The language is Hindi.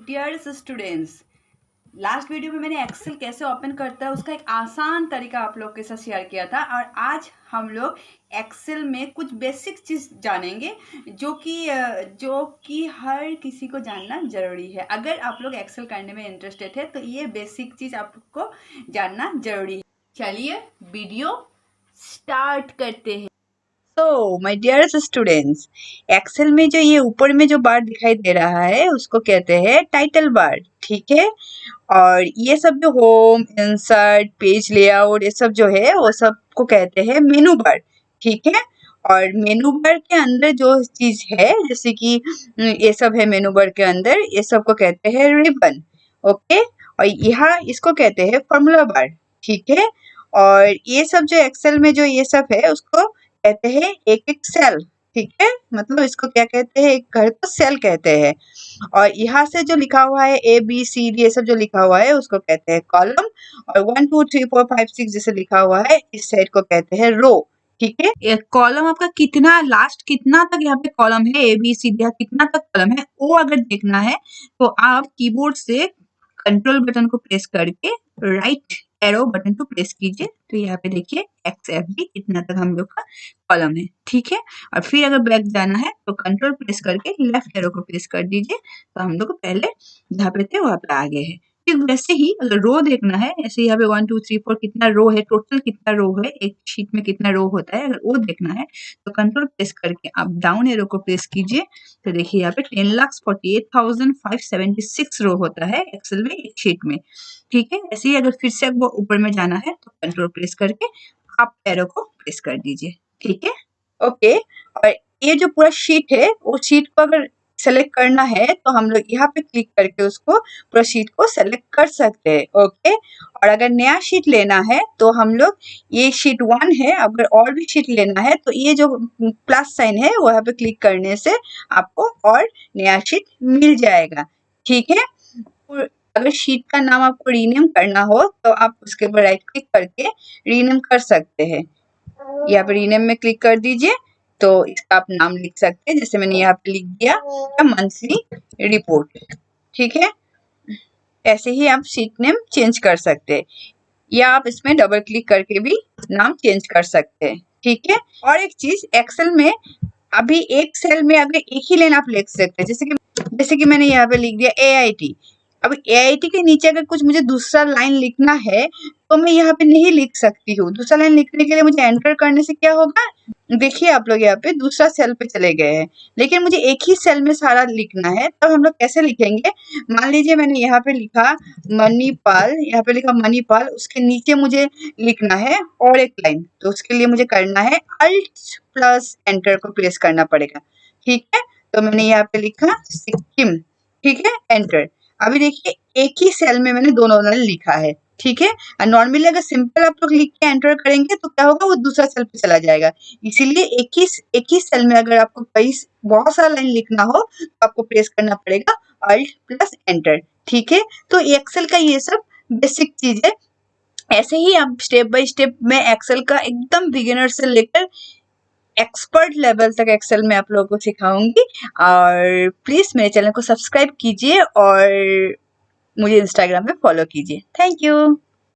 डियर स्टूडेंट्स, लास्ट वीडियो में मैंने एक्सेल कैसे ओपन करता है उसका एक आसान तरीका आप लोग के साथ शेयर किया था। और आज हम लोग एक्सेल में कुछ बेसिक चीज़ जानेंगे जो कि हर किसी को जानना ज़रूरी है। अगर आप लोग एक्सेल करने में इंटरेस्टेड है तो ये बेसिक चीज़ आपको जानना ज़रूरी है। चलिए वीडियो स्टार्ट करते हैं। तो माय डियर स्टूडेंट्स, एक्सेल में जो ये ऊपर में जो बार दिखाई दे रहा है उसको कहते हैं टाइटल बार, ठीक है। और ये सब जो होम, इंसर्ट, पेज लेआउट, ये सब जो है वो सब को कहते हैं मेनू बार, ठीक है। और मेनू बार के अंदर जो चीज है जैसे कि ये सब है मेनू बार के अंदर, ये सब को कहते हैं रिबन, ओके। और यहाँ इसको कहते हैं फॉर्मूला बार, ठीक है। और ये सब जो एक्सेल में जो ये सब है उसको कहते हैं एक एक सेल, ठीक है। मतलब इसको क्या कहते हैं, एक घर को सेल कहते हैं। और यहाँ से जो लिखा हुआ है ABCD ये सब जो लिखा हुआ है उसको कहते हैं कॉलम। और 1 2 3 4 5 6 जैसे लिखा हुआ है इस साइड को कहते हैं रो, ठीक है। एक कॉलम आपका कितना लास्ट कितना तक यहाँ पे कॉलम है ABCD, यहाँ कितना तक कॉलम है वो अगर देखना है तो आप कीबोर्ड से कंट्रोल बटन को प्रेस करके राइट एरो बटन को प्रेस कीजिए तो यहाँ पे देखिए XFD इतना तक हम लोग का कॉलम है, ठीक है। और फिर अगर बैक जाना है तो कंट्रोल प्रेस करके लेफ्ट एरो को प्रेस कर दीजिए तो हम लोग को पहले जहाँ पे थे वहाँ पे आ गए हैं। ठीक वैसे ही अगर रो देखना है, ऐसे यहाँ पे 1 2 3 4 कितना रो है, टोटल कितना रो है, एक शीट में कितना रो होता है, अगर वो देखना है तो कंट्रोल प्रेस करके आप डाउन एरो को प्रेस कीजिए तो देखिए यहाँ पे 10,48,576 रो होता है एक्सेल में एक शीट में, ठीक है। ऐसे ही अगर फिर से वो ऊपर में जाना है तो कंट्रोल प्रेस करके आप एरो को प्रेस कर दीजिए, ठीक है, ओके। और ये जो पूरा शीट है वो शीट को अगर सेलेक्ट करना है तो हम लोग यहाँ पे क्लिक करके उसको पूरा शीट को सेलेक्ट कर सकते हैं, ओके। और अगर नया शीट लेना है तो हम लोग ये शीट 1 है, अगर और भी शीट लेना है तो ये जो प्लस साइन है वहाँ पे क्लिक करने से आपको और नया शीट मिल जाएगा, ठीक है। अगर शीट का नाम आपको रीनेम करना हो तो आप उसके ऊपर राइट क्लिक करके रीनेम कर सकते हैं। यहाँ पे रीनेम में क्लिक कर दीजिए तो इसका आप नाम लिख सकते हैं, जैसे मैंने यहाँ पे लिख दिया मंथली रिपोर्ट, ठीक है। ऐसे ही आप शीट नेम चेंज कर सकते हैं या आप इसमें डबल क्लिक करके भी नाम चेंज कर सकते हैं, ठीक है। और एक चीज एक्सेल में अभी एक सेल में अगर एक ही लाइन आप लिख सकते हैं, जैसे कि मैंने यहाँ पे लिख दिया AIT। अब AIT के नीचे अगर कुछ मुझे दूसरा लाइन लिखना है तो मैं यहाँ पे नहीं लिख सकती हूँ। दूसरा लाइन लिखने के लिए मुझे एंटर करने से क्या होगा, देखिए आप लोग यहाँ पे दूसरा सेल पे चले गए हैं, लेकिन मुझे एक ही सेल में सारा लिखना है। तब हम लोग कैसे लिखेंगे, मान लीजिए मैंने यहाँ पे लिखा मणिपाल, यहाँ पे लिखा मणिपाल, उसके नीचे मुझे लिखना है और एक लाइन, तो उसके लिए मुझे करना है अल्ट प्लस एंटर को प्रेस करना पड़ेगा, ठीक है। तो मैंने यहाँ पे लिखा सिक्किम, ठीक है, एंटर। अभी देखिए एक ही सेल में मैंने दोनों लाइन लिखा है, ठीक है। और नॉर्मली अगर सिंपल आप लोग लिख के एंटर करेंगे तो क्या होगा, वो दूसरा सेल पे चला जाएगा। इसीलिए एक ही सेल में अगर आपको बहुत सारा लाइन लिखना हो तो आपको प्रेस करना पड़ेगा अल्ट प्लस एंटर, ठीक है। तो एक्सेल का ये सब बेसिक चीज है। ऐसे ही आप स्टेप बाय स्टेप में एक्सेल का एकदम बिगिनर से लेकर एक्सपर्ट लेवल तक एक्सेल में आप लोगों को सिखाऊंगी। और प्लीज मेरे चैनल को सब्सक्राइब कीजिए और मुझे इंस्टाग्राम पे फॉलो कीजिए। Thank you.